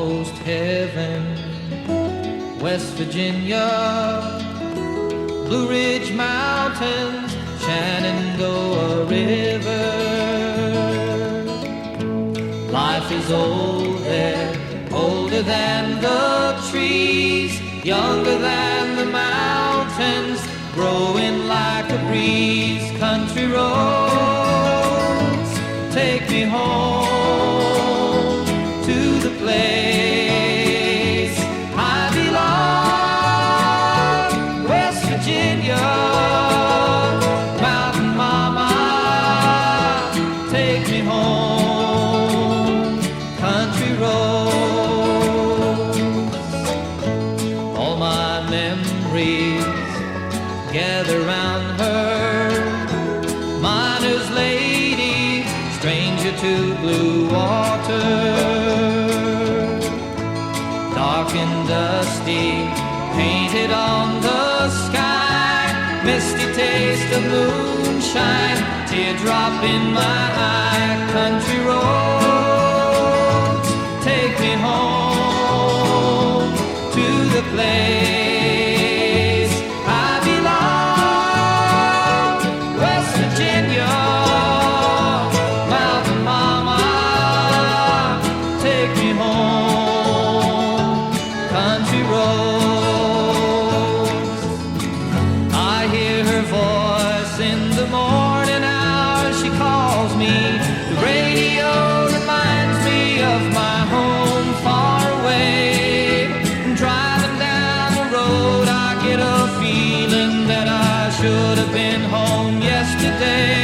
almost heaven. West Virginia, Blue Ridge Mountains, Shenandoah River. Life is old there, older than the trees, younger than the mountains, growing like a breeze. Country roads, take me home to the place I belong. West Virginia, mountain mama, take me home. Country roads, all my memories gather round her. Miner's lady, stranger to blue water. Dark and dusty, painted on the sky. Misty taste of moonshine, teardrop in my eye. Country roads, take me home to the place I belong. West Virginia, mountain mama, take me home. Country roads, I hear her voice in the morning hours. She calls me, the radio reminds me of my home far away. Driving down the road, I get a feeling that I should have been home yesterday.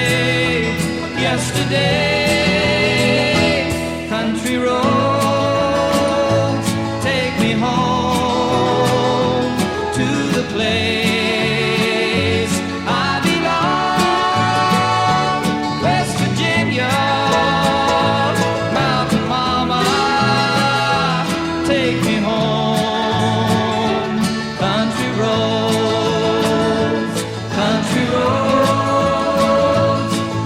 Country roads, take me home to the place I belong. West Virginia, mountain mama, take me home. Country roads,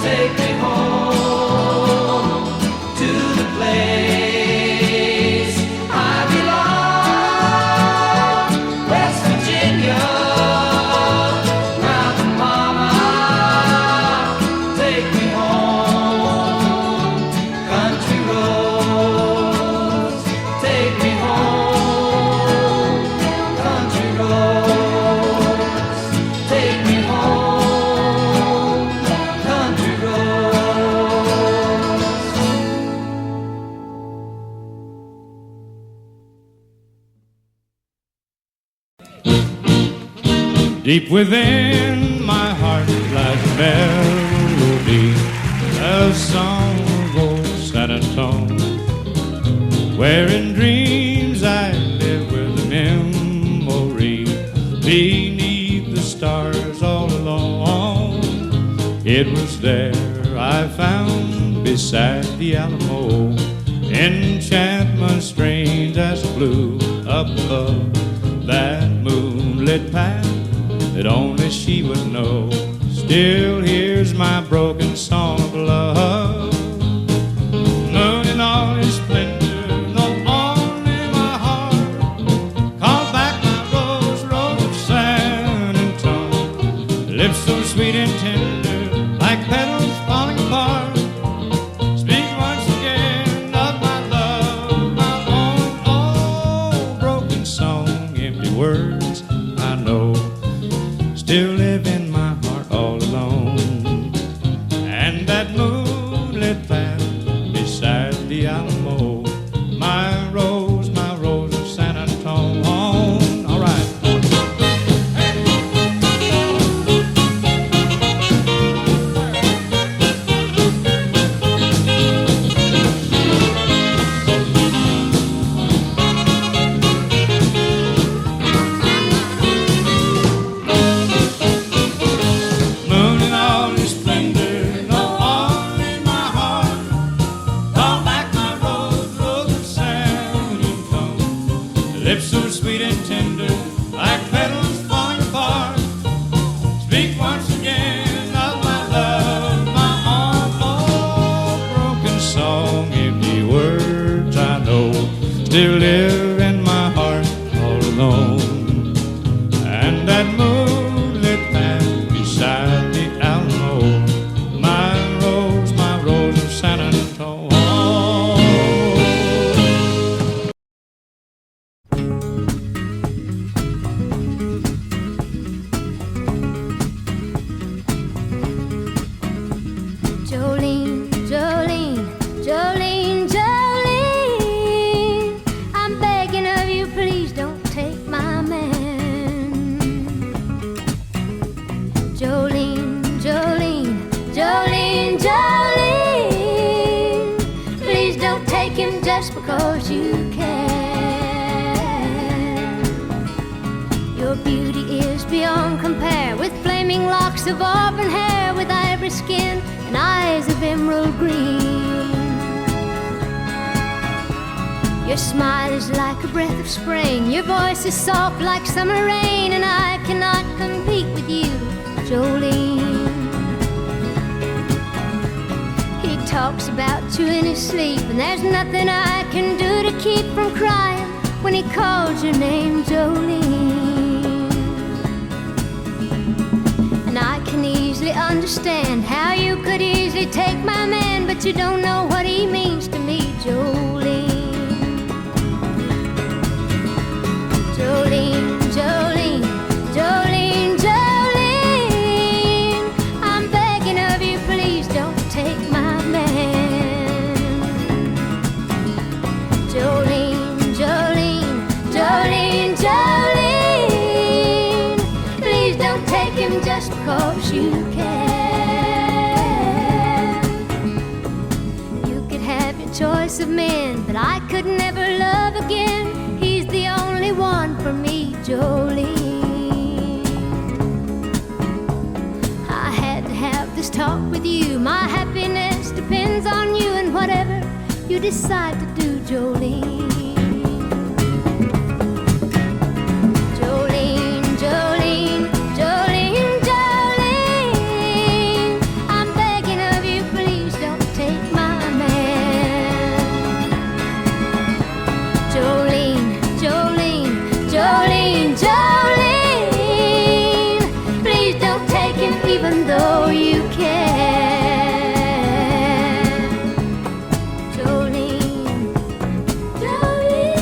take me home to the place I belong. West Virginia, mountain mama, take me home. Country roads, take me home. Country roads, take me home. Country roads. Deep within my heart lies a melody, a song of old San Antonio, where in dreams I live with a memory beneath the stars all alone. It was there I found beside the Alamo enchantment strange as blue up above that moonlit path that only she would know. Still here's my broken song of love. Moon in all its splendor, no only my heart. Call back my rose, rose of San Antonio. Lips so sweet and tender, like petals falling apart. Speak once again of my love, my own old broken song. Empty words I know still live in my heart all alone. And that just because you can. Your beauty is beyond compare, with flaming locks of auburn hair, with ivory skin and eyes of emerald green. Your smile is like a breath of spring, your voice is soft like summer rain, and I cannot compete with you, Jolene. He talks about you in his sleep, and there's nothing I can do to keep from crying when he calls your name, Jolene. And I can easily understand how you could easily take my man, but you don't know what he means to me, Jolene. Jolene, Jolene, Jolene, Jolene, I'm begging of you, please don't take my man. Jolene, Jolene, Jolene, Jolene, please don't take him just because you can. You could have your choice of men, but I could never love again. He's the only one for me, Jolene. I had to have this talk with you. My happiness depends on you, and whatever you decide to do, Jolene. Jolene, Jolene, Jolene, Jolene, I'm begging of you, please don't take my man. Jolene, Jolene, Jolene, Jolene, please don't take him even though you can. Jolene, Jolene.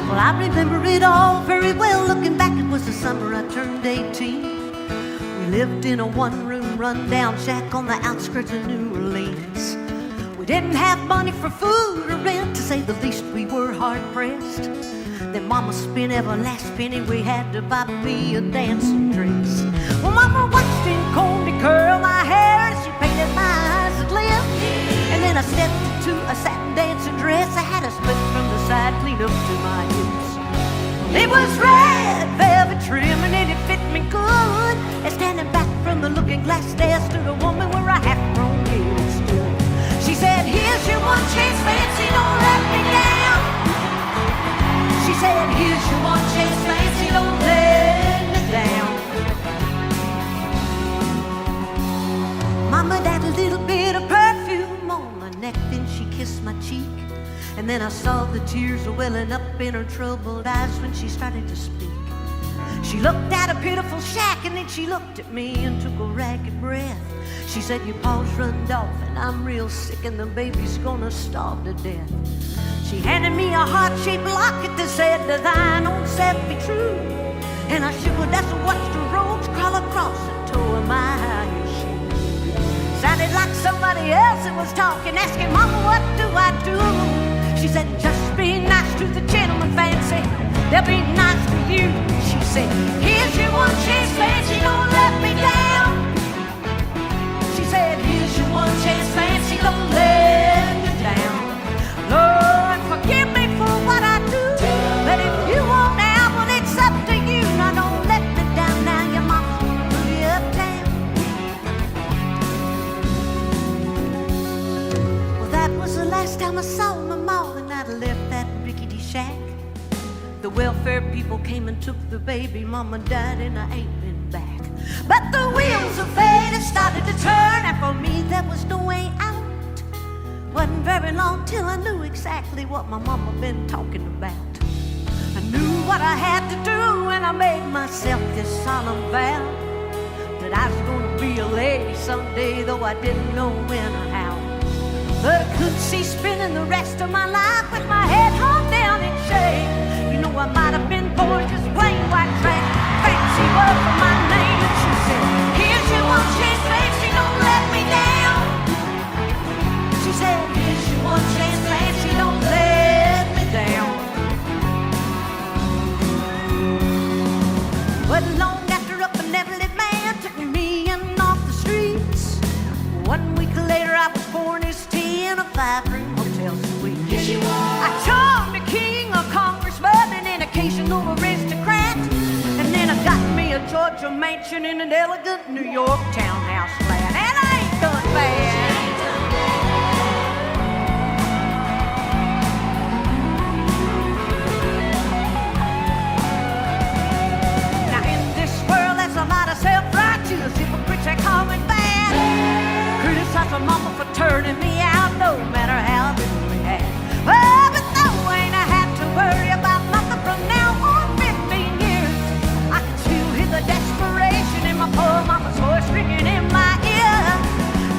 Well, I remember it all very well. Looking back, it was the summer I turned 18. We lived in a one-room run-down shack on the outskirts of New Orleans. We didn't have money for food or rent, to say the least. We were hard-pressed. Then Mama spent every last penny we had to buy me a dancing dress. Well, Mama watched and combed and curled my hair, and she painted my eyes and lips. And then I stepped into a satin dancing dress. I had a split from the side clean up to my hips. It was red velvet trim and it fit me good. And standing back from the looking glass there stood a woman where a half-grown kid stood. She said, "Here's your one chance, fancy, don't let me down." She said, "Here's your one chance, fancy, don't let me down." Mama, that little bit of perfume on my neck, then she kissed my cheek. And then I saw the tears welling up in her troubled eyes when she started to speak. She looked at a pitiful shack, and then she looked at me and took a ragged breath. She said, "Your paws runned off, and I'm real sick, and the baby's gonna starve to death." She handed me a heart-shaped locket that said, "To thine own self be true." And I shivered as I watched the roads crawl across the toe of my high shoe. Sounded like somebody else that was talking, asking, "Mama, what do I do?" She said, "Just be nice to the gentleman, fancy. They'll be nice to you." She said, "Here's your one chance, fancy, don't let me down." She said, "Here's your one chance, fancy, don't let me down." Lord, forgive me for what I do, but if you want out, well, it's up to you. Now don't let me down. Now your mama's gonna put you uptown. Well, that was the last time I saw my mom, and I'd left that rickety shack. The welfare people came and took the baby. Mama died and I ain't been back. But the wheels of fate had started to turn, and for me there was no way out. Wasn't very long till I knew exactly what my mama been talking about. I knew what I had to do, and I made myself this solemn vow that I was gonna be a lady someday, though I didn't know when or how. But I could see spending the rest of my life with my head hung down in shame. You know, I might have been born just plain white trash, fancy was my name. mansion in an elegant New York townhouse flat, and I ain't done bad. Now in this world there's a lot of self-righteous hypocrites that call me bad. Criticize my mama for turning me out, no matter how little we had. Oh, but though I ain't had to worry about nothing from now on 15 years, I can still hear the desperation in my poor mama's voice ringing in my ear.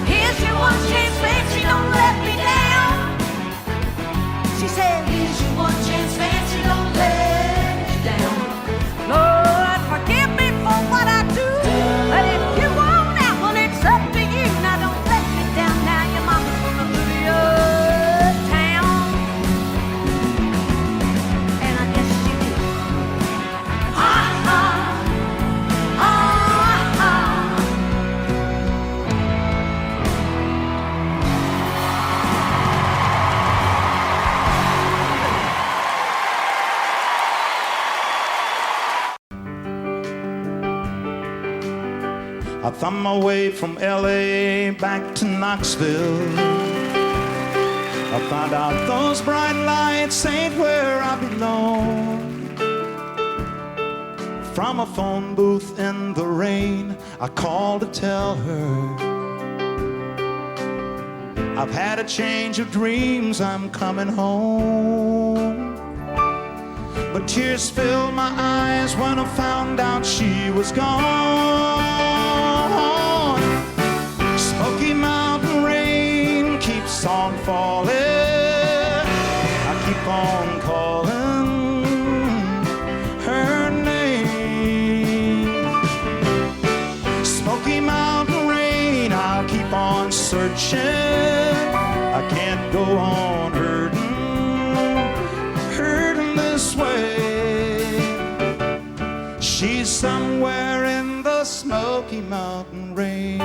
Here's your one chance, fancy, don't let me down. She said, here's your one chance, fancy, don't let me down. Lord, forgive me for what I do, but if you want that one, it's up to you. Now don't let me down, now your mama's gonna move you uptown. And I guess she did. I thumbed my way from LA back to Knoxville. I found out those bright lights ain't where I belong. From a phone booth in the rain, I called to tell her I've had a change of dreams, I'm coming home. But tears filled my eyes when I found out she was gone. Smoky Mountain rain keeps on falling. I keep on calling her name. Smoky Mountain rain, I'll keep on searching. I can't go on hurting this way. She's somewhere in the Smoky Mountain rain.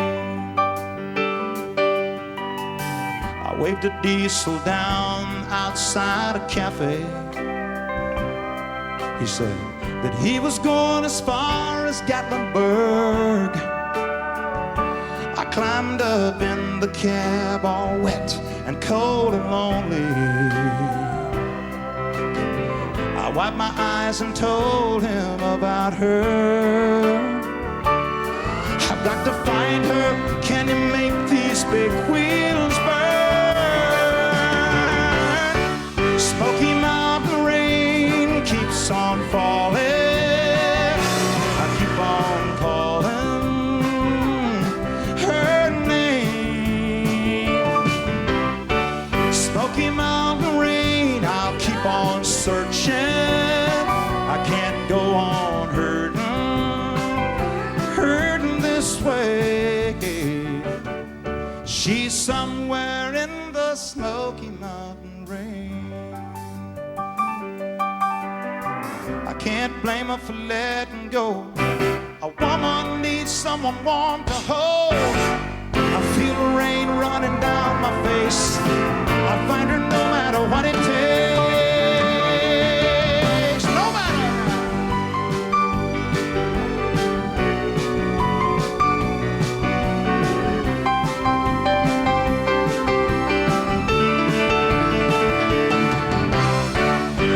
I waved a diesel down outside a cafe. He said that he was going as far as Gatlinburg. I climbed up in the cab all wet and cold and lonely. I wiped my eyes and told him about her. I've got to find her. Can you make these big wheels burn? Smoky Mountain rain keeps on falling. I keep on calling her name. Smoky Mountain rain, I'll keep on searching. I can't go on hurting this way. She's somewhere in the Smoky Mountain rain. I can't blame her for letting go. A woman needs someone warm to hold. I feel the rain running down my face. I'll find her no matter what it takes.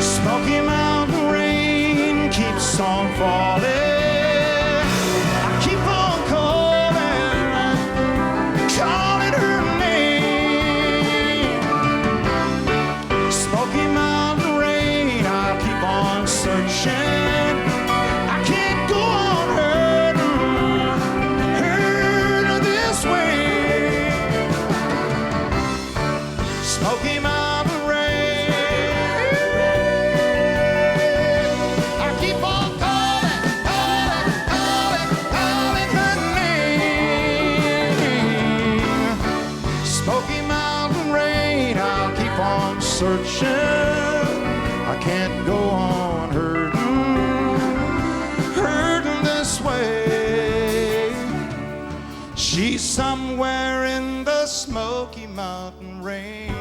Smoky Mountain rain keeps on falling. I keep on calling her name. Smoky Mountain rain, I'll keep on searching. I can't go on hurting this way. Smoky Mountain rain, I keep on calling her name. Smoky Mountain rain, I'll keep on searching. I can't go on hurting this way. She's somewhere in the Smoky Mountain rain.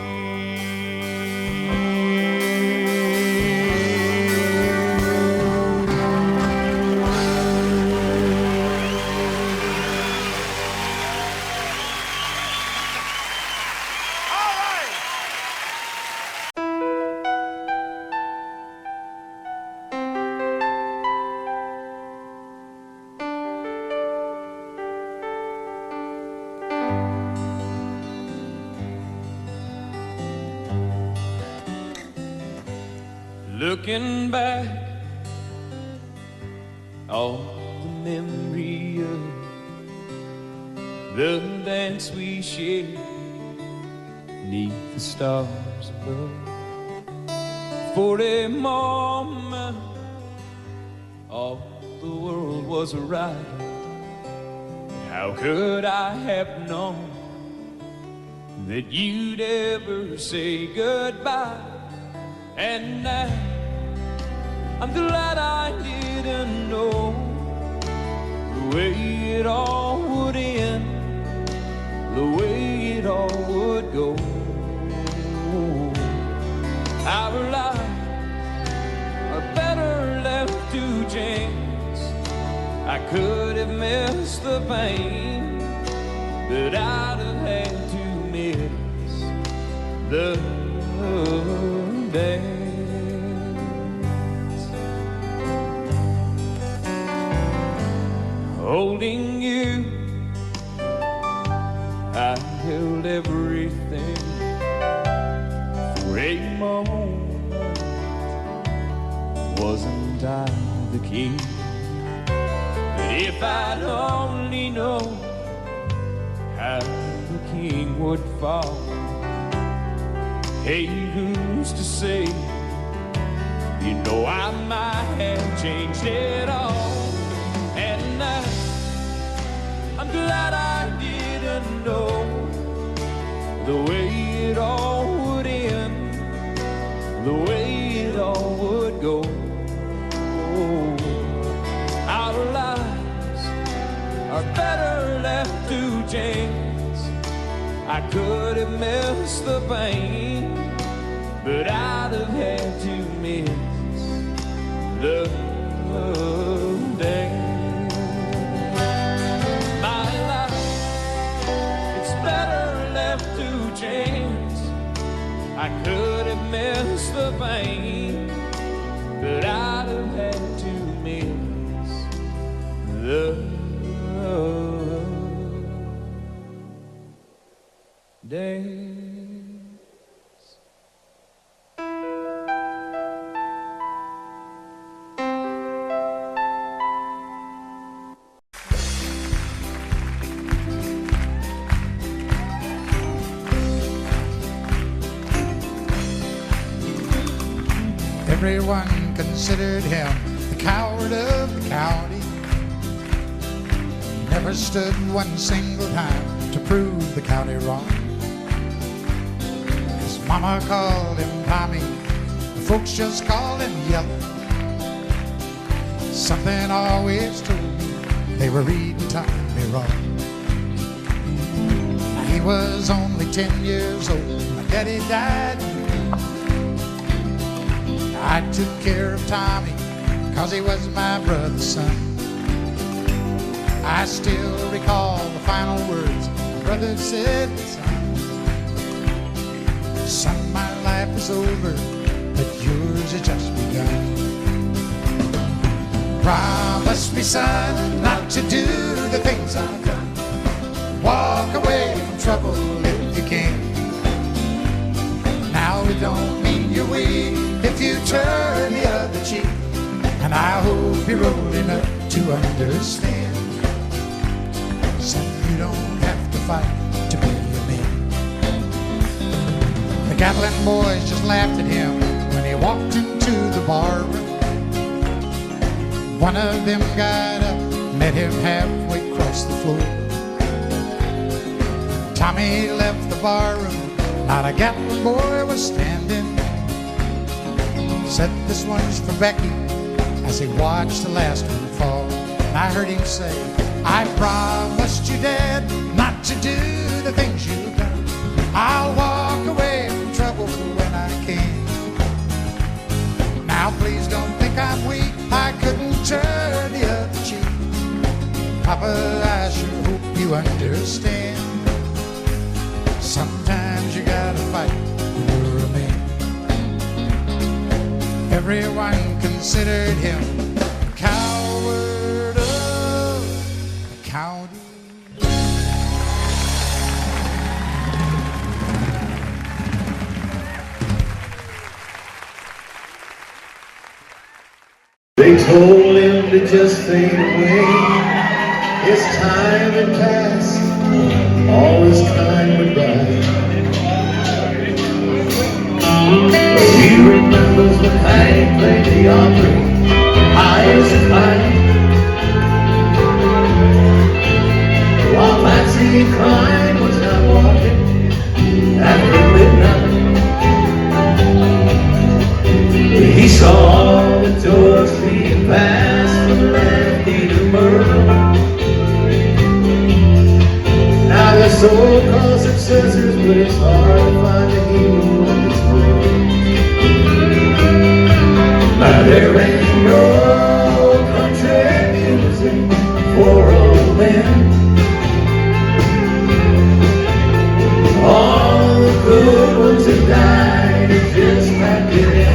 Looking back, all the memory of the dance we shared 'neath the stars above. For a moment, all the world was right. How could I have known that you'd ever say goodbye? And now I'm glad I didn't know the way it all would end, the way it all would go. Our lives are better left to chance. I could have missed the pain, but I'd have had to miss the dance. Holding you, I held everything. For a moment, wasn't I the king? But if I'd only known how the king would fall, hey, who's to say? You know I might have changed it all. And now I'm glad I didn't know the way it all would end, the way it all would go. Our lives are better left to chance. I could have missed the pain, but I'd have had to miss the dance. My life, it's better left to chance. I could have missed the pain, but I'd have had to miss the dance. Everyone considered him the coward of the county. Never stood one single time to prove the county wrong. His mama called him Tommy, the folks just called him Yellow. Something always told me they were reading Tommy wrong. He was only 10 years old, my daddy died. I took care of Tommy, 'cause he was my brother's son. I still recall the final words my brother said, son, my life is over, but yours has just begun. Promise me, son, not to do the things I've done. Walk away from trouble if you can. Now it don't mean you're weak if you turn the other cheek, and I hope you're old enough to understand. Son, you don't have to fight to be a man. The Gatlin boys just laughed at him when he walked into the bar room. One of them got up, met him halfway across the floor. Tommy left the bar room, not a Gatlin boy was standing. Said, this one's for Becky, as he watched the last one fall. And I heard him say, I promised you, Dad, not to do the things you've done. I'll walk away from trouble when I can. Now please don't think I'm weak, I couldn't turn the other cheek. Papa, I sure hope you understand. Sometimes you gotta fight when you're a man. Everyone considered him the coward of the county. to just fade away. His time had passed, all his kind goodbye. But he remembers when Hank played the Opry, high as a kite, while Patsy Cline was out walking after midnight. He saw the torch being passed from Lefty to Merle. Now they're so-called successors, but it's hard to find a hero in this world. Now there ain't no country music for old men. All the good ones have died and just packed it in.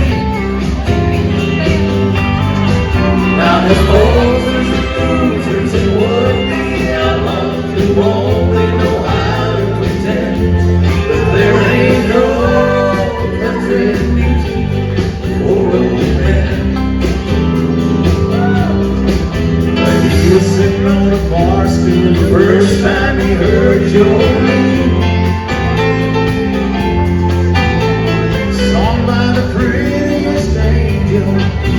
Now there's posers and losers and would-be outlaws who only know how to pretend. But there ain't no country music for old men. Maybe he was sitting on a bar stool the first time he heard Jolene, sung by the prettiest angel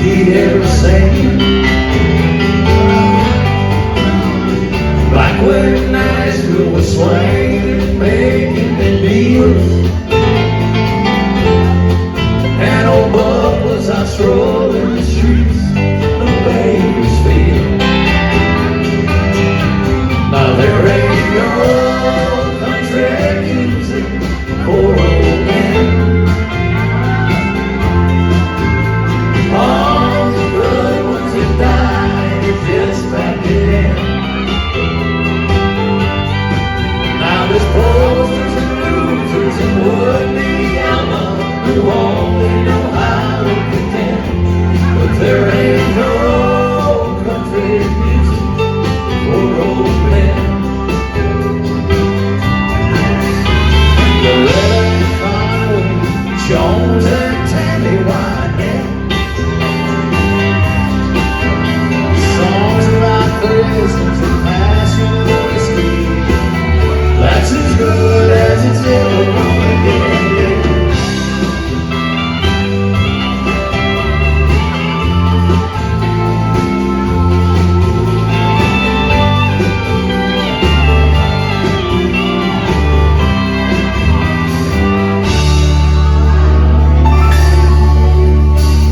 he'd ever seen. Black wedding nights filled with swing and bacon and beers, and old Buck was out strolling the streets of Bakersfield. Now there ain't no country music for old men. All the good ones have died and just packed it in. Now there's posters and losers and would-be outlaws who only know how to pretend. But there ain't no country music for old men. Loretta and Conway, Jones and Tammy Wynette, songs about Christmas and passion and whiskey, that's as good as it's ever gonna get.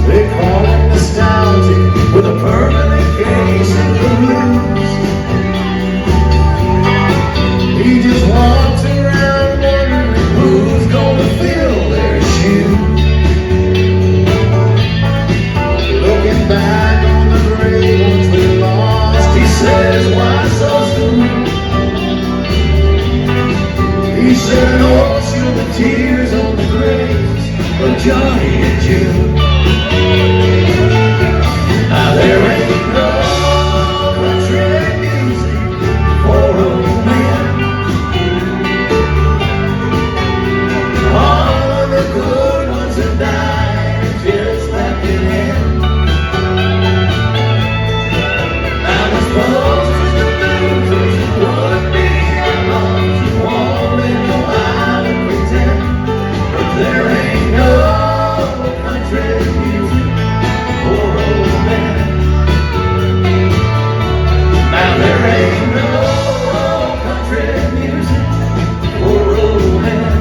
They call it nostalgic with a permanent case of blues. He just walks around wondering who's gonna fill their shoes. Looking back on the great ones we lost, he says, why so soon? He shed an ocean of tears on the graves of Johnny and June. Now there ain't no country music for old men. All of the good ones have died and just left it in. Now there's posters and losers and would-be outlaws who only know how to pretend. But there ain't no country music for old men. Now there ain't no country music for old men.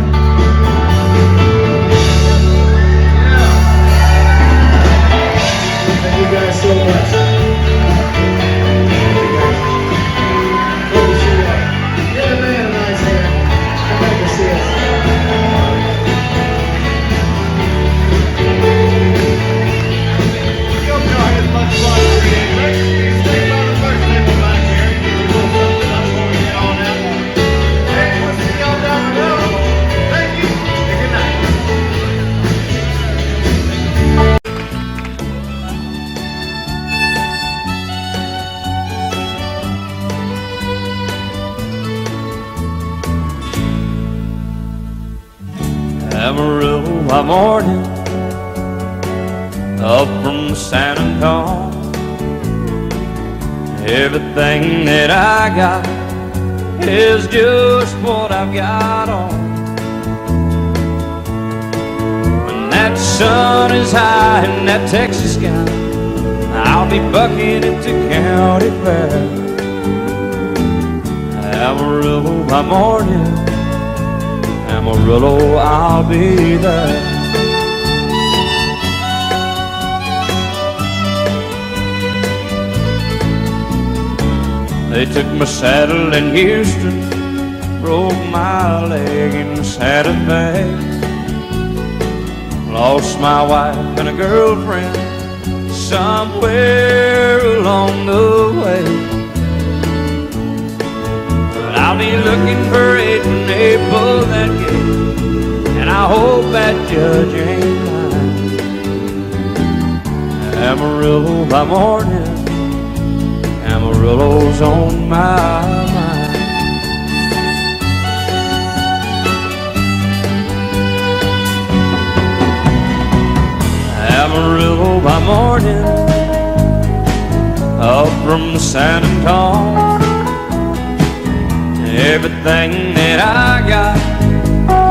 Thank you guys so much. Thank you guys. Hope you should give the man a nice hand. I'd like to see us. Amarillo by morning, up from San Antonio, Everything that I got is just what I've got on. When that sun is high in that Texas sky, I'll be bucking at the county fair. Amarillo by morning, Amarillo, I'll be there. They took my saddle in Houston, broke my leg in Santa Fe. Lost my wife and a girlfriend somewhere along the way. But I'll be looking for it when they pull that gate, and I hope that judge ain't lying. Amarillo by morning, Amarillo's on my mind. Amarillo by morning, up from San Antonio. Everything that I got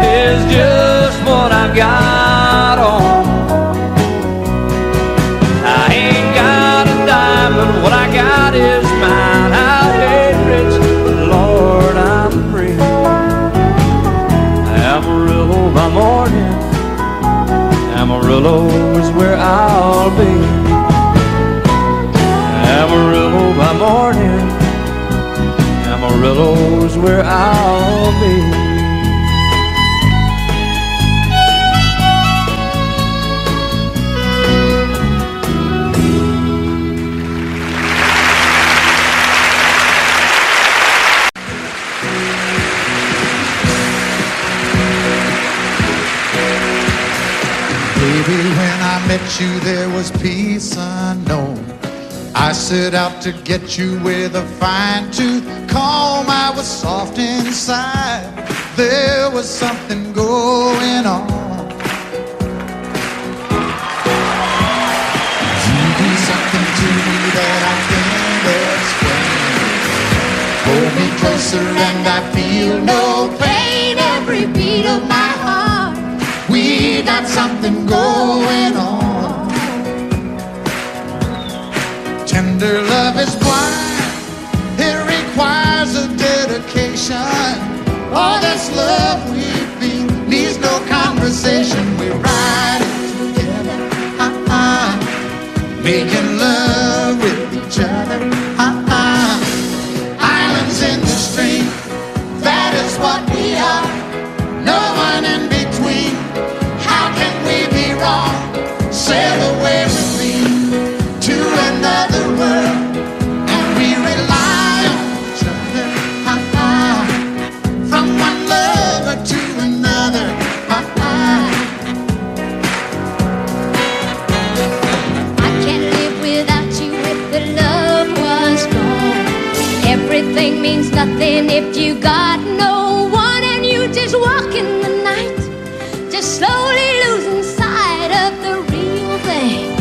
is just what I've got on. I ain't got a dime, but what I got is mine. I ain't rich, but Lord, I'm free. Amarillo by morning, Amarillo is where I'll be. Amarillo by morning, Amarillo is where I'll be. Baby, when I met you, there was peace unknown. I set out to get you with a fine-tooth comb. I was soft inside. There was something going on. You do something to me that I can't explain. Hold me closer and I feel no pain. Every beat of my heart, we got something going on. Tender love is blind, it requires a dedication. All this love we feel needs no conversation. We're riding together, making love with each other, Islands in the stream, that is what we are. No one in between. How can we be wrong? Sail away with me to another world, and we rely on each other, from one lover to another, I can't live without you if the love was gone. Everything means nothing if you got no one, and you just walk in the night, just slowly losing sight of the real thing.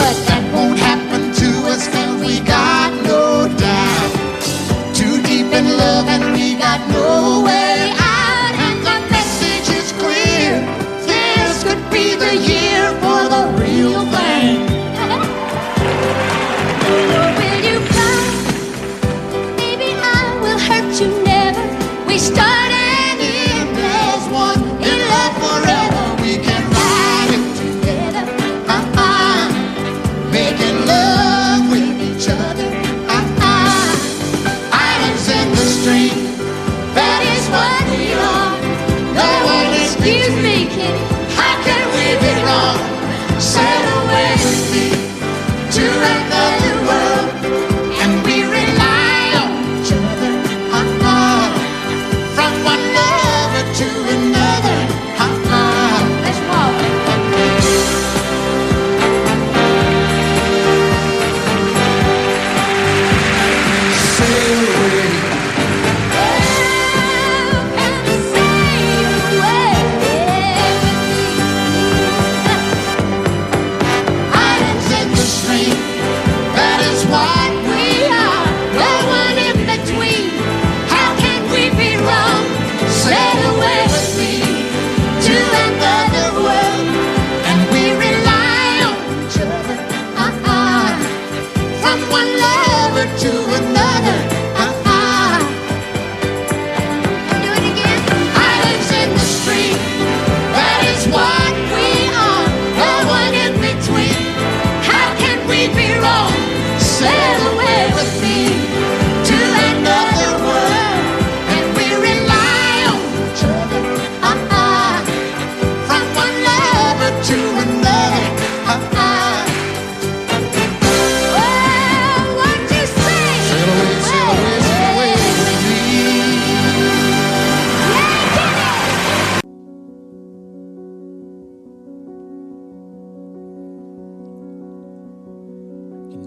but that won't happen to us, and we got no doubt. Too deep in love and we got no way out, and the message is clear. This could be the year for the real thing. Will you come? Baby,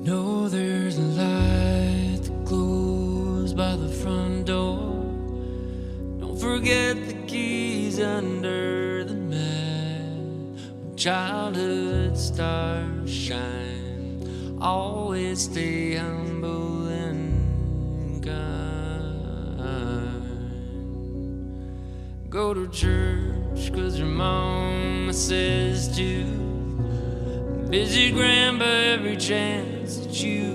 know there's a light that glows by the front door. Don't forget the keys under the mat. When childhood stars shine, always stay humble and kind. Go to church 'cause your mama says to. Visit grandpa every chance that you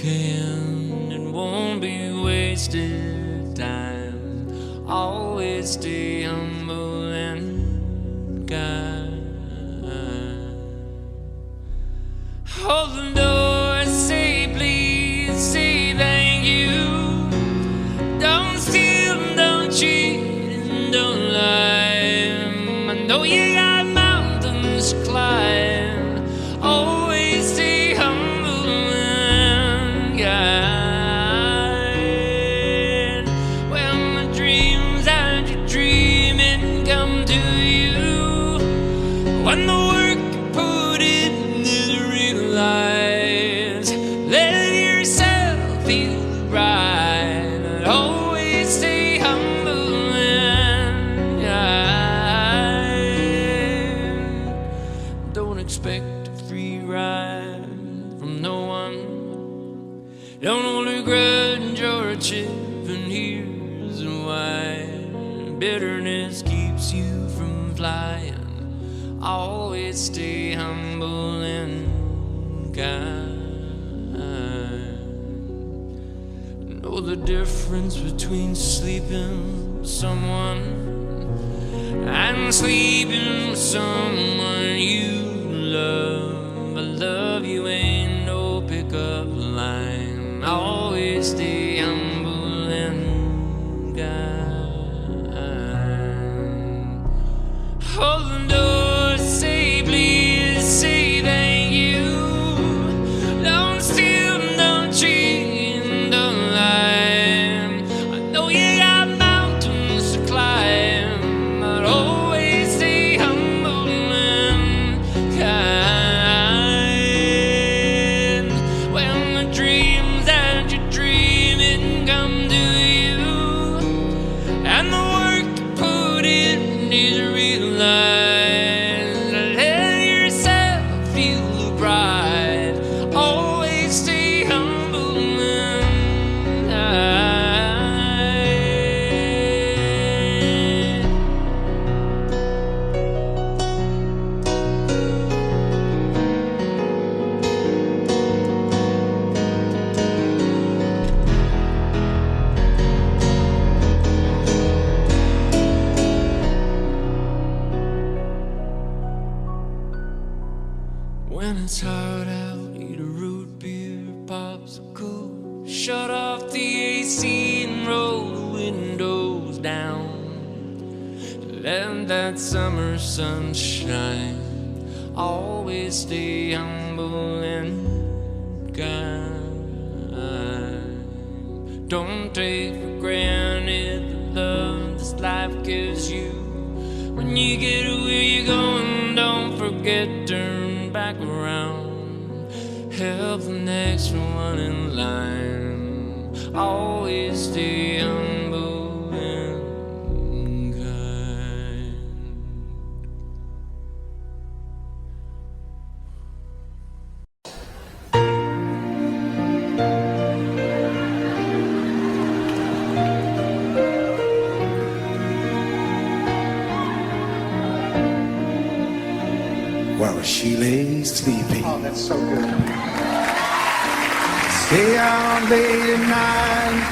can. It won't be wasted time. Always stay humble and kind. Hold the door, say please, say thank you. Don't steal, don't cheat, and don't lie. I know you got mountains to climb. Always stay humble and kind. When the dreams that you're dreaming come to you, when the work you put in is realized, let yourself feel right. Always stay humble and kind. Don't expect ride from no one. Don't hold a grudge or a chip, and here's why. Bitterness keeps you from flying. Always stay humble and kind. Know the difference between sleeping with someone and sleeping with someone you love. Love you ain't no pickup line. Always stay humble and kind. Hold the door, say please, say thank you. Don't steal, don't cheat, don't lie. I know you got mountains to climb, but always stay humble and kind. When it's hard out, eat a root beer, popsicle. Shut off the AC and roll the windows down. Let that summer sun shine. Always stay humble and kind. Don't take for granted the love this life gives you. When you get where you're going, don't forget to turn back around. Help the next one in line. Always stay humble and kind. While she lay sleeping, Oh, that's so good. stay out late at night,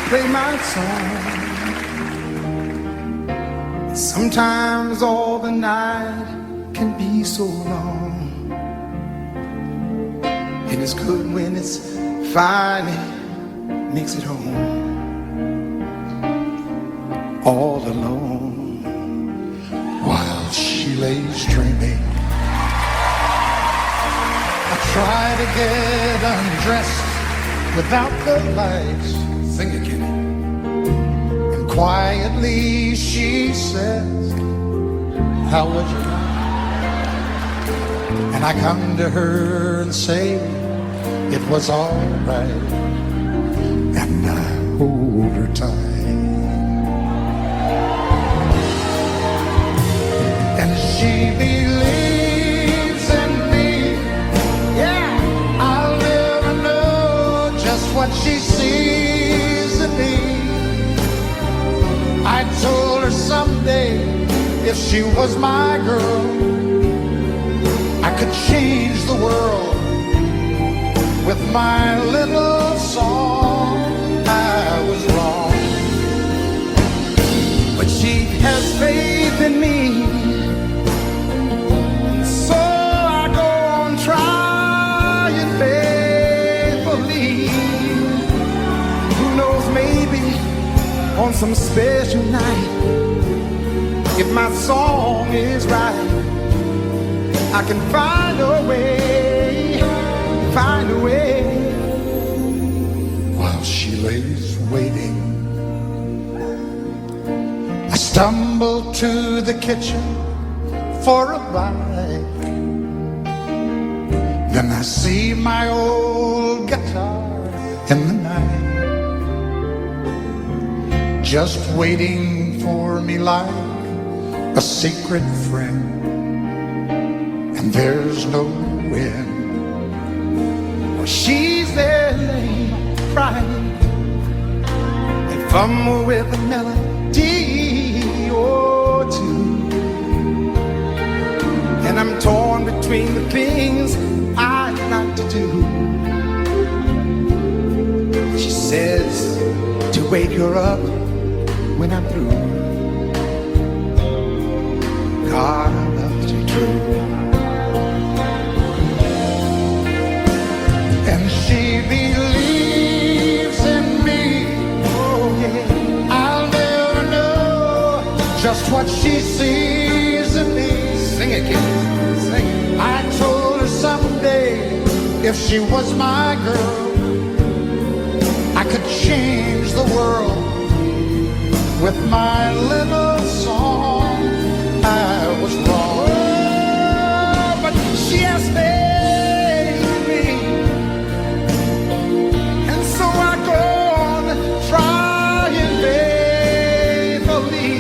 play my song. Sometimes all the night can be so long, and it's good when it's finally makes it home. All alone, while she lays dreaming. I try to get undressed without the lights. Sing again. And quietly she says, how would you like? And I come to her and say, it was all right, and I hold her tight. And she believes in me. Yeah, I'll never know just what she sees in me. I told her someday, if she was my girl, I could change the world with my little song. I was wrong, but she has faith in me, so I go on trying faithfully. Who knows, maybe on some special night, if my song is right, I can find a way, find a way. While she lays waiting, I stumble to the kitchen for a bite. Then I see my old guitar in the night, just waiting for me like a secret friend. And there's no end. Well, she's there laying, crying, and fumble with a melody or two. And I'm torn between the things I'd like to do. She says to wake her up when I'm through. God loves you true. And she believes in me. Oh yeah, I'll never know just what she sees in me. Sing it, kid, sing it. I told her someday, if she was my girl, I could change the world with my little song. I was wrong, but she has faith in me, and so I go on trying faithfully.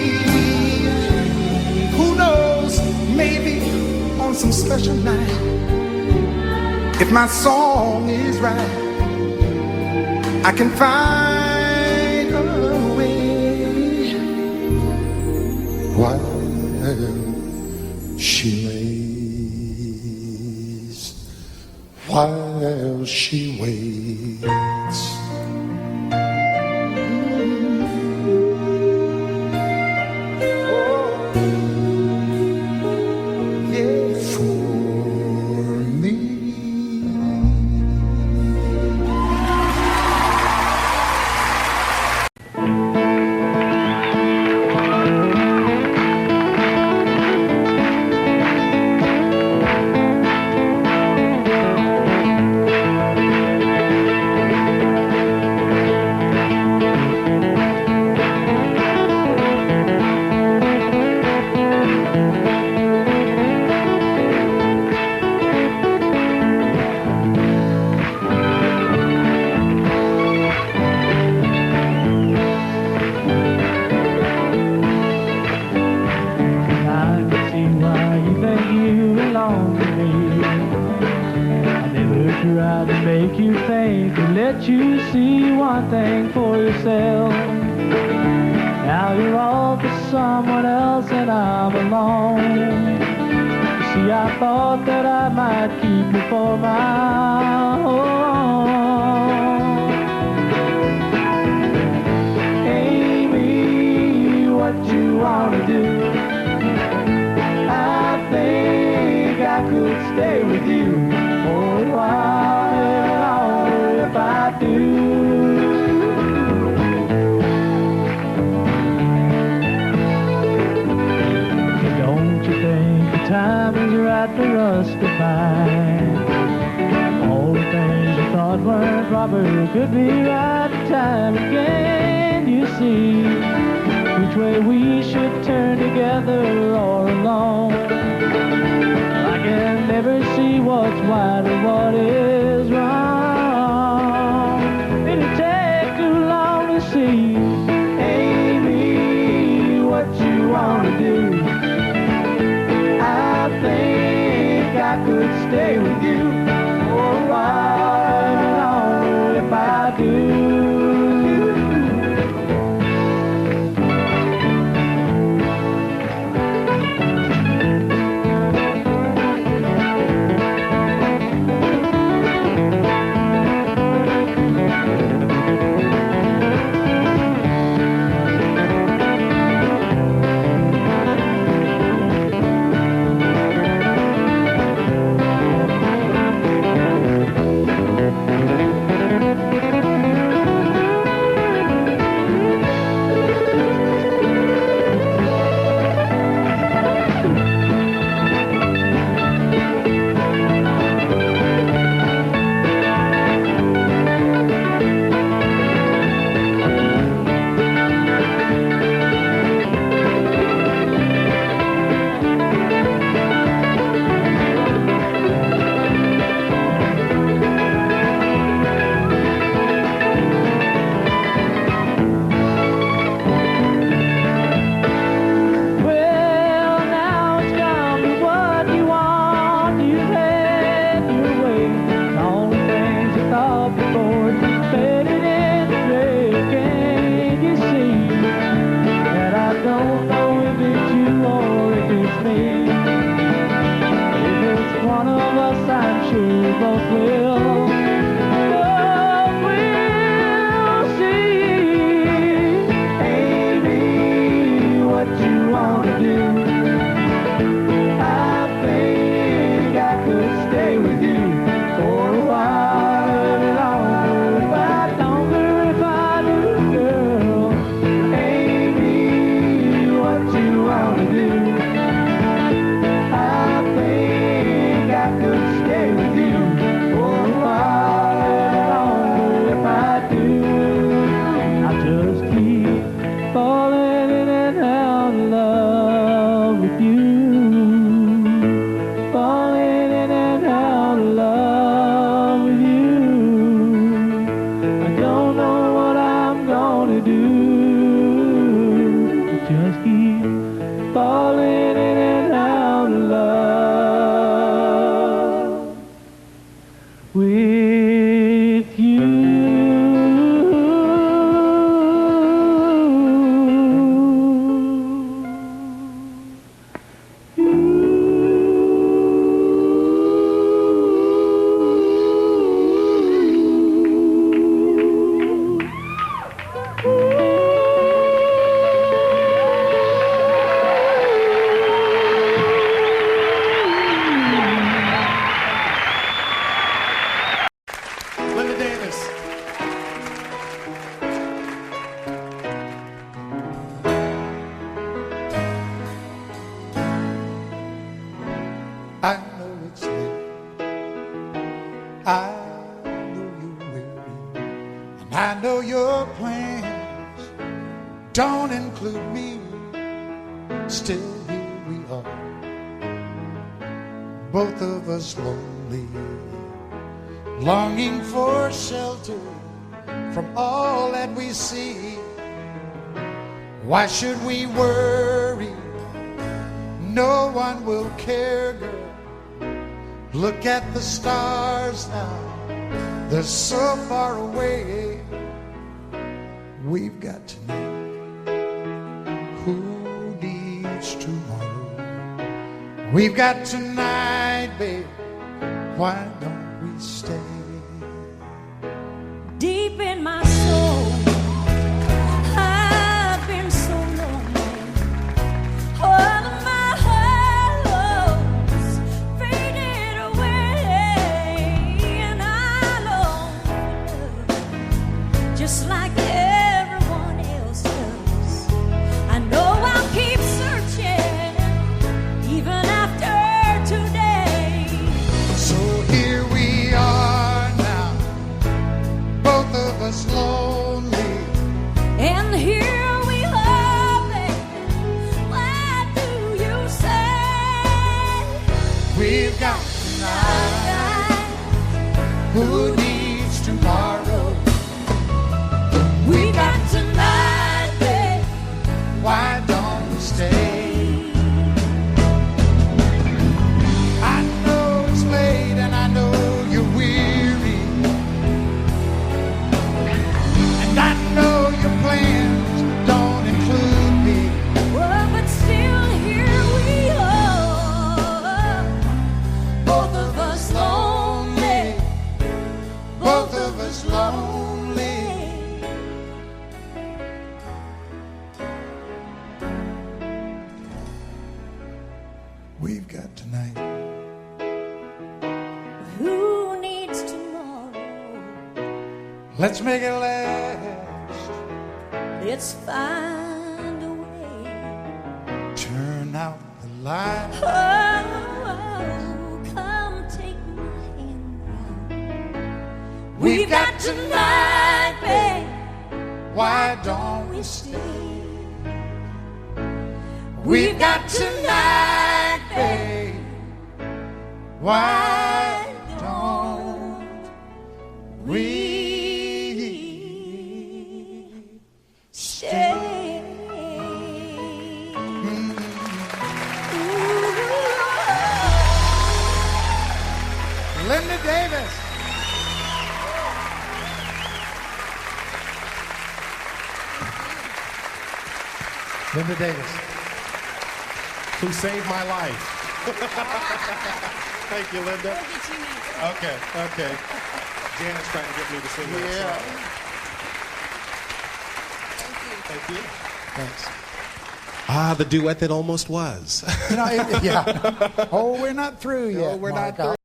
Who knows, maybe on some special night, if my song is right, I can find a way. While she lays, while she waits. Could be right time again, you see, which way we should turn together or alone. I can never see what's right or what is wrong. stay with you for a while. And I'll know if I do. I know it's late. I know you're weary, and I know your plans don't include me. Still here we are, both of us lonely, longing for shelter from all that we see. Why should we worry? No one will care, girl. Look at the stars now, they're so far away. We've got tonight, who needs tomorrow? We've got tonight, babe, why don't we stay? Deep in my soul, I've been so lonely. All of my hopes faded away, and I long for love, just like everyone else does. I know I'll keep searching, even after today. So here we are now, both of us lonely. And here we are, baby. What do you say? We've got tonight, who needs tomorrow? We got tonight, babe. Why don't we stay? I know it's late Let's make it last. Let's find a way. Turn out the light. Oh, come take my hand now. We've got tonight, babe. Why don't we stay? We've got tonight, babe. Why don't we stay? Linda Davis. Linda Davis. Who saved my life. Thank you, Linda. Okay. Janet's trying to get me to sing that song. Thank you. Thanks. Ah, the duet that almost was. You know, yeah. Oh, we're not through yet. No, we're not Mark. through.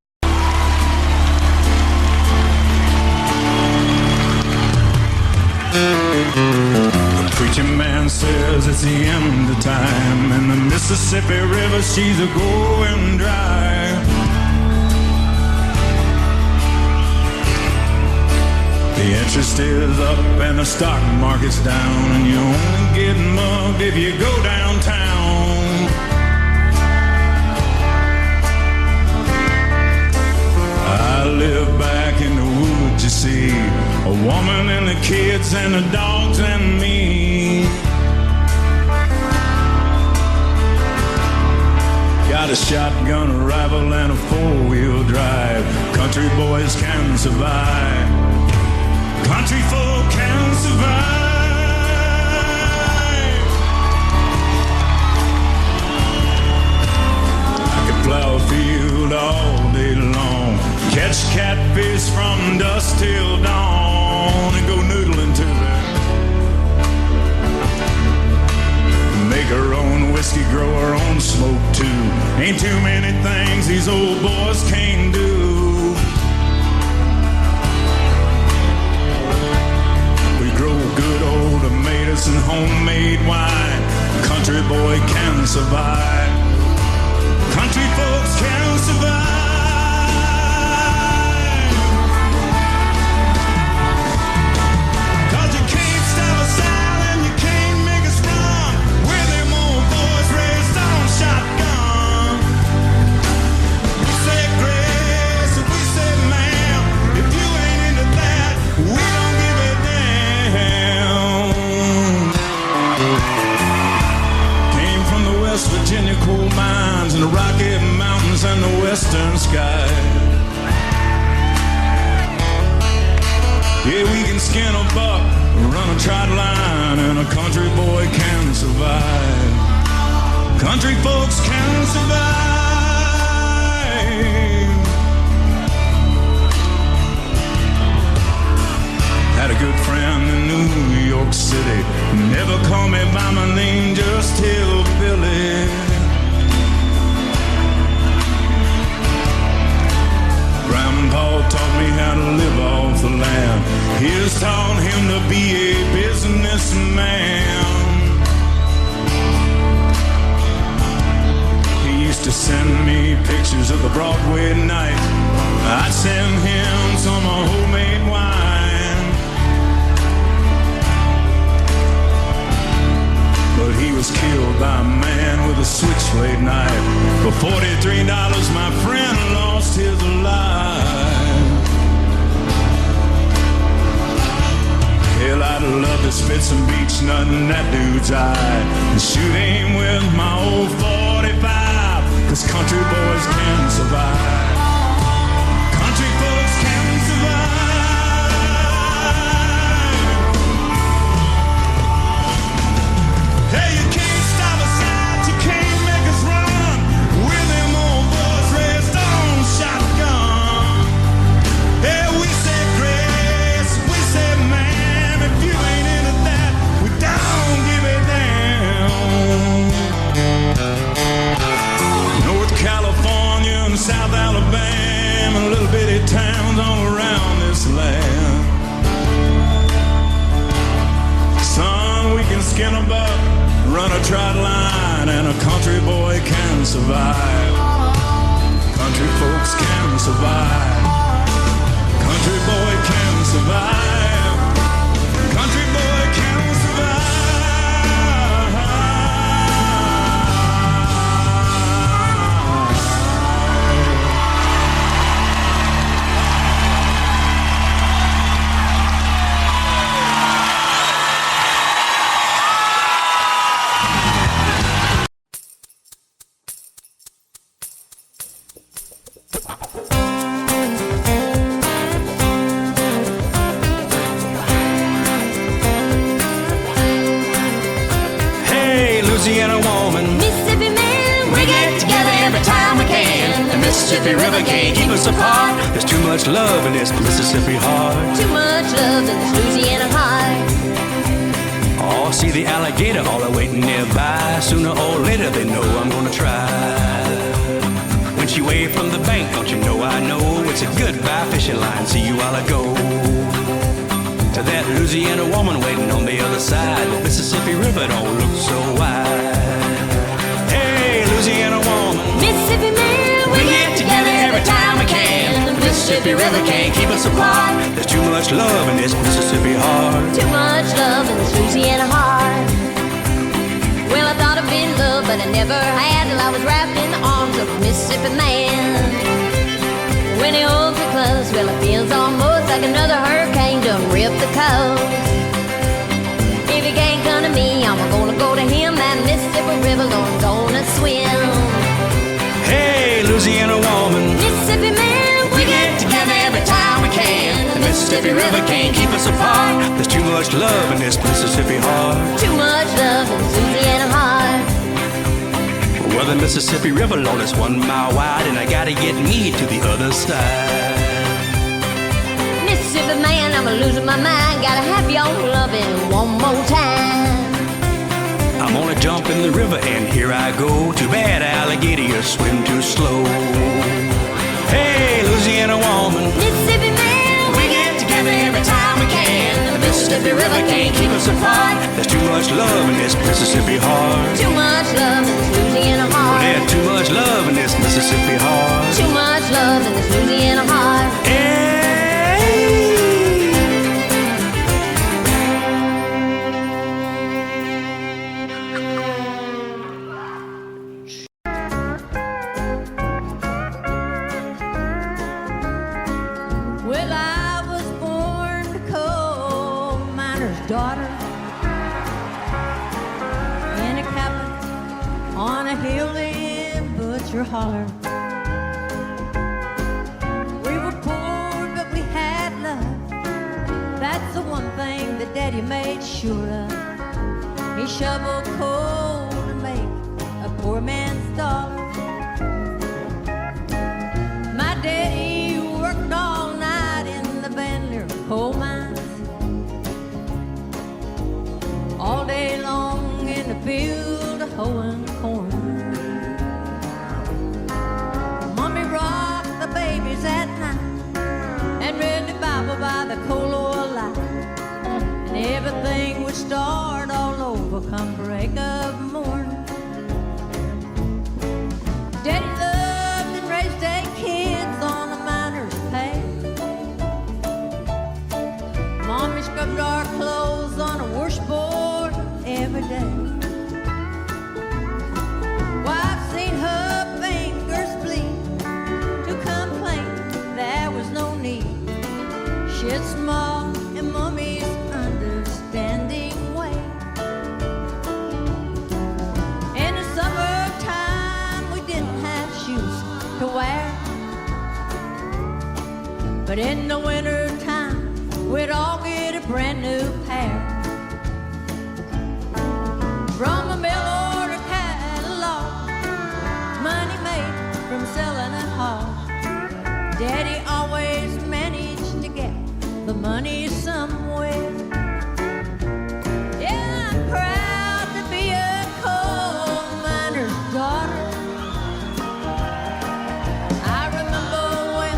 The preacher man says it's the end of time, and the Mississippi River, she's a going dry. The interest is up and the stock market's down, and you only get mugged if you go downtown. I live back in the woods, you see, a woman and the kids and the dogs and me. Got a shotgun, a rifle, and a four-wheel drive. Country boys can survive. Country folk can survive. I could plow a field all day long, catch catfish from dusk till dawn, and go noodling to it. Make our own whiskey, grow our own smoke too. Ain't too many things these old boys can't do. We grow good old tomatoes and homemade wine. Country boy can survive. Country folks can survive. Virginia coal mines and the Rocky Mountains and the western sky. Yeah, we can skin a buck, run a trot line, and a country boy can survive. Country folks can survive. Had a good friend in New York City, never called me by my name, just Hillbilly. Grandpa taught me how to live off the land. Here's taught him to be a businessman. He used to send me pictures of the Broadway night. I'd send him some homemade wine. But he was killed by a man with a switchblade knife. For $43, my friend lost his life. Hell, I'd love to spit some beach nut in that dude's eye and shoot him with my old 45, 'cause country boys can survive. Country folks can survive. Hey, you can't stop us out, you can't make us run. We're them old boys raised on shotgun. Hey, we say grace, we say man. If you ain't into that, we don't give it down. North California and South Alabama, little bitty towns all around this land. country boy can survive. Country folks can survive. Country boy can survive. Country boy can survive. Hey, Louisiana woman, Mississippi man, we get together every time we can. The Mississippi River can't keep us apart. There's too much love in this Mississippi heart. too much love in this Louisiana heart. Oh, see the alligator all are waiting nearby. Sooner or later they know I'm gonna try. When she waved from the bank, don't you know I know it's a goodbye fishing line. See you while I go. To that Louisiana woman waiting on the other side. The Mississippi River don't look so wide. Hey, Louisiana woman, Mississippi man, we get together every time we can. The Mississippi River can't keep us apart. There's too much love in this Mississippi heart. too much love in this Louisiana heart. Well, I thought I'd been loved, but I never had till I was wrapped in the arms of a Mississippi man. When he holds me close, well, it feels almost like another hurricane done ripped the coast. If he can't come to me, I'm gonna go to him. That Mississippi River, I'm gonna swim. Hey, Louisiana woman, Mississippi man, we get together every time we can. The Mississippi River can't keep us apart. There's too much love in this Mississippi heart. too much love in this Louisiana heart. Well, the Mississippi River, Lord, is 1 mile wide, and I gotta get me to the other side. Mississippi man, I'm losing my mind. Gotta have your loving one more time. I'm gonna jump in the river, and here I go. Too bad, alligator, you swim too slow. Hey, Louisiana woman, Mississippi man, we get together every time we can. The Mississippi River can't keep us apart. There's too much love in this Mississippi heart. too much love in this Louisiana heart. There's too much love in this Mississippi heart. Too much love in this Louisiana heart. Hey. Well, I was born a coal miner's daughter in a cabin on a hill in Butcher Holler. We were poor, but we had love. That's the one thing that Daddy made sure of. He shoveled coal to make a poor man's dollar. My daddy worked all night in the Bandler coal mines, all day long in the field hoeing corn. Mommy rocked the babies at night and read the Bible by the coal oil light, and everything would start all over come break of morn. Daddy loved and raised 8 kids on a miner's pay. Mommy scrubbed our clothes on a washboard every day. Well, I've seen her fingers bleed to complain there was no need. She'd smile in Mommy's understanding way. In the summertime, we didn't have shoes to wear, but in the wintertime, we'd all get a brand new pair. From a mail order catalog, money made from selling at hall. Daddy always managed to get the money somewhere. Yeah, I'm proud to be a coal miner's daughter. I remember when,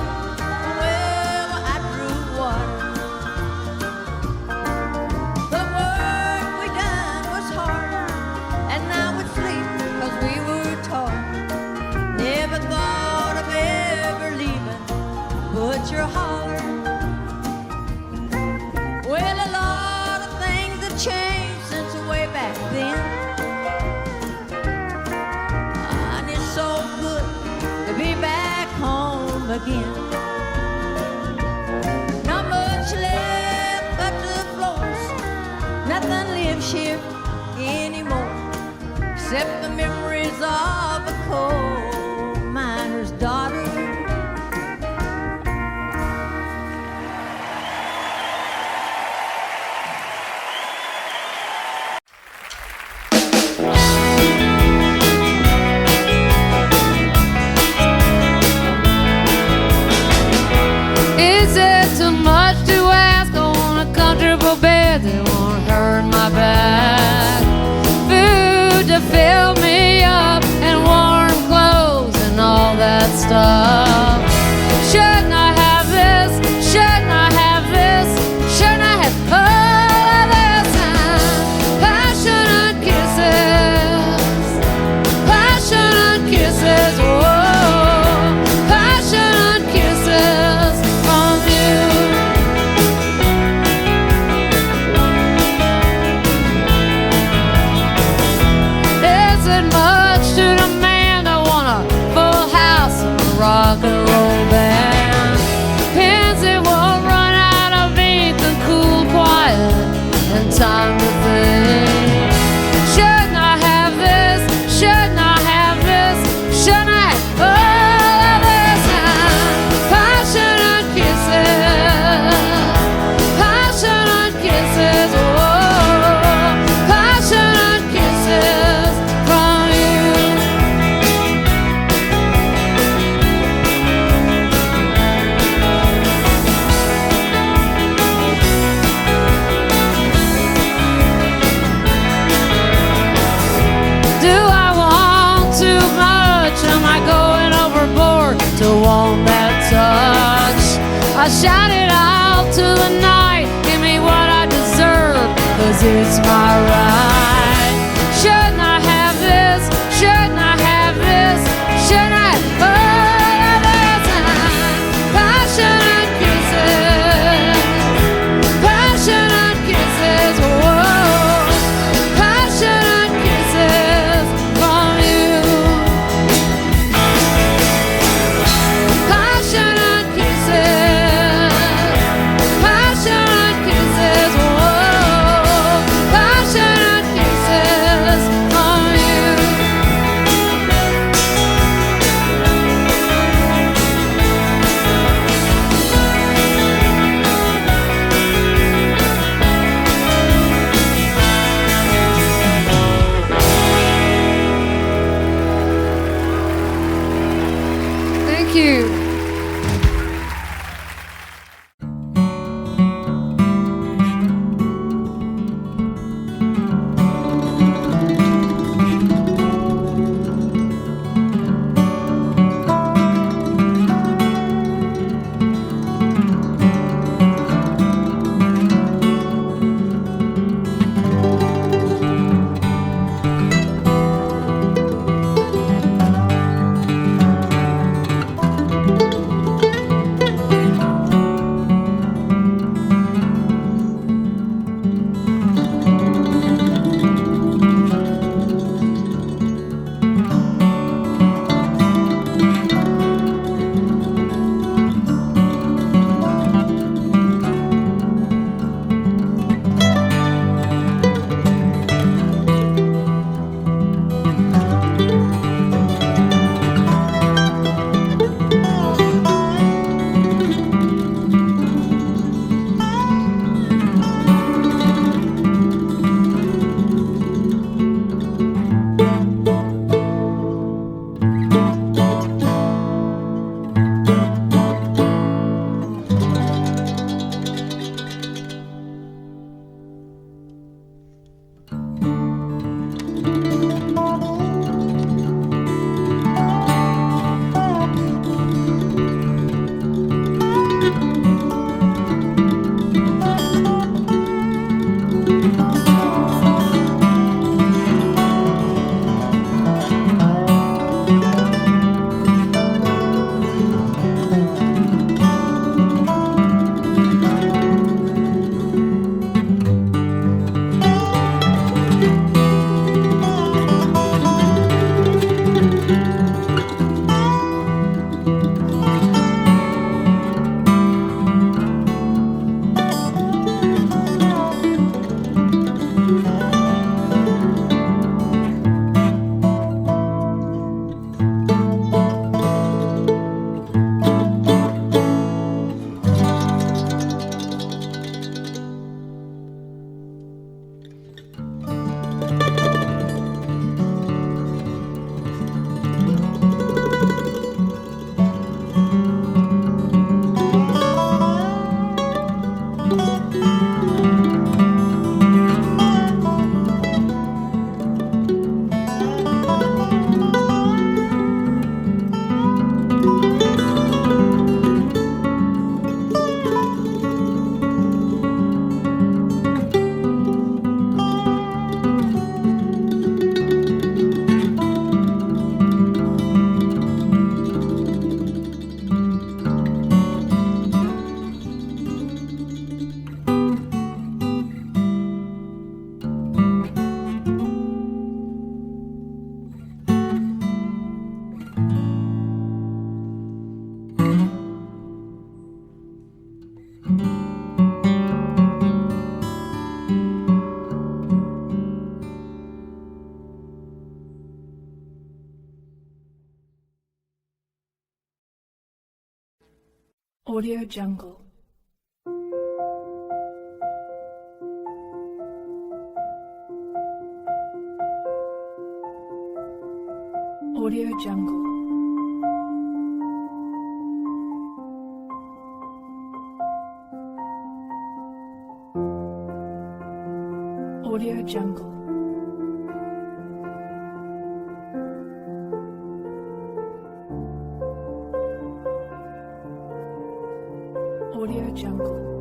well, I drew water. The work we done was hard, and I would sleep 'cause we were butcher holler. Well, a lot of things have changed since way back then. And it's so good to be back home again. Not much left but the floors. Nothing lives here anymore except the memories of a coal miner's daughter. Is it too much to ask? I want a comfortable bed that won't hurt my back, food to fill me up, and warm clothes and all that stuff. Shouldn't I have this? Shouldn't I have this? Shouldn't I have all of this? Passionate kisses, passionate kisses, whoa, passionate kisses from you. Is it much to demand? I want a full house and a rock and roll band, pins that won't run out of ink, and cool quiet and time to think. Shouldn't I have this? Shouldn't I have this? Shouldn't I have all of this? Passionate kisses, passionate kisses, whoa, passionate kisses from you. Do I want too much? Am I going overboard to want that touch? I shout it out to the night, give me what I deserve, 'cause it's my right. Shouldn't I have this? Shouldn't I have this? Shouldn't I have all of this? Passionate kisses, passionate kisses, whoa, passionate kisses from you. Passionate kisses, passionate kisses, whoa, passionate Audio Jungle. Audio Jungle. Audio Jungle. Audio Jungle.